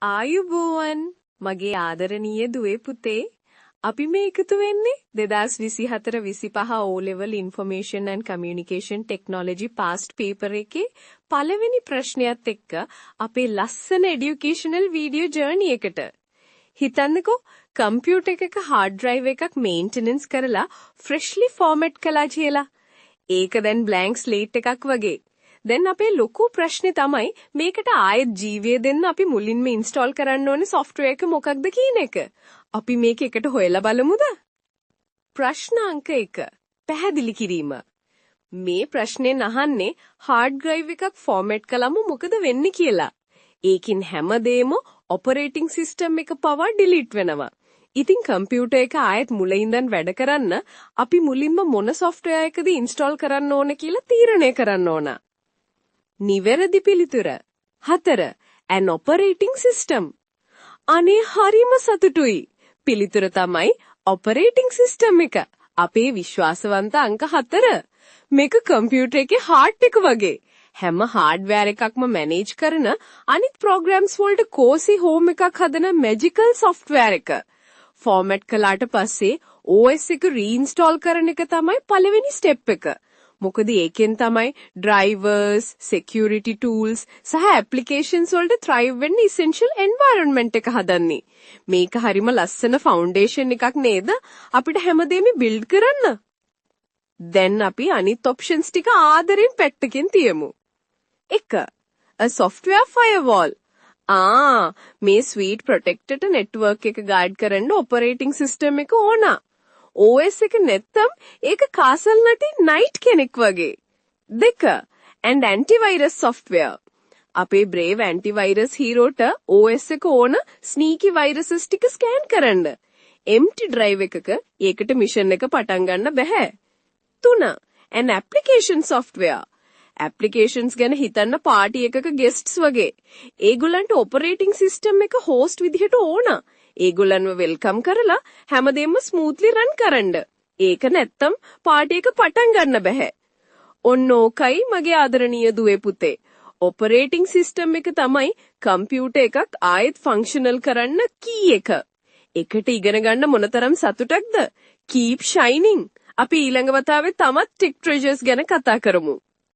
ආයුබෝවන් මගේ ආදරණීය දුවේ පුතේ අපි මේ එකතු වෙන්නේ 2024-25 O level information and communication technology past paper එකේ පළවෙනි ප්‍රශ්නයත් එක්ක අපේ ලස්සන educational video journey එකට. හිතන්නකෝ කම්පියුටර් එකක hard drive එකක් maintenance කරලා freshly format කළා කියලා. ඒක දැන් blank slate එකක් වගේ. දැන් අපේ ලොකු ප්‍රශ්නේ තමයි මේකට ආයෙත් ජීවය දෙන්න අපි මුලින්ම ඉන්ස්ටෝල් කරන්න ඕනේ software එක මොකක්ද කියන එක. අපි මේක එකට හොයලා බලමුද? ප්‍රශ්න අංක 1. පැහැදිලි කිරීම. මේ ප්‍රශ්නේ අහන්නේ hard drive එකක් format කළාම මොකද වෙන්නේ කියලා. ඒකින් හැමදේම operating system එක පවා delete වෙනවා. ඉතින් කම්පියුටර් එක ආයෙත් මුලින් ඉඳන් වැඩ කරන්න අපි මුලින්ම මොන software එකද install කරන්න ඕන කියලා තීරණය කරන්න ඕන. නිවැරදි පිළිතුර 4. an operating system. අනේ හරිම සතුටුයි. පිළිතුර තමයි operating system එක. අපේ විශ්වාසවන්ත අංක 4. මේක කම්පියුටර් එකේ heart එක වගේ. හැම hardware එකක්ම manage කරන අනිත් programs වලට cozy home එකක් හදන magical software එක. format කළාට පස්සේ OS එක reinstall කරන එක තමයි පළවෙනි step එක. මොකද ඒකෙන් තමයි drivers, security tools සහ applications වලට thrive වෙන්න essential environment එක හදන්නේ. මේක හරිම ලස්සන foundation එකක් නේද? අපිට හැමදේම build කරන්න. දැන් අපි අනිත් options ටික ආදරෙන් පැත්තකින් තියමු. 1. a software firewall. මේ sweet protected network එක guard කරන්න operating system එක ඕන. OS එක නැත්තම් ඒක කාසල් නැති නයිට් කෙනෙක් වගේ. 2. and antivirus software. අපේ Brave antivirus hero-ට OS එක ඕන sneaky viruses ටික scan කරන්න. empty drive එකක ඒකට mission එක පටන් ගන්න බෑ. 3. and application software. applications ගැන හිතන්න party එකක guests වගේ. ඒගොල්ලන්ට operating system එක host විදිහට ඕන. ඒගොල්ලන්ව වෙල්කම් කරලා හැමදේම ස්මූත්ලි රන් කරන්න. ඒක නැත්තම් පාටි එක පටන් ගන්න බෑ. ඔන්න ඕකයි මගේ ආදරණීය දුවේ පුතේ. ඔපරේටිං සිස්ටම් එක තමයි කම්පියුටර් එකක් ආයෙත් ෆන්ක්ෂනල් කරන්න කී එක. එකට ඉගෙන ගන්න මොනතරම් සතුටක්ද? Keep shining. අපි ඊළඟ වතාවේ තවත් tech treasures ගැන කතා කරමු.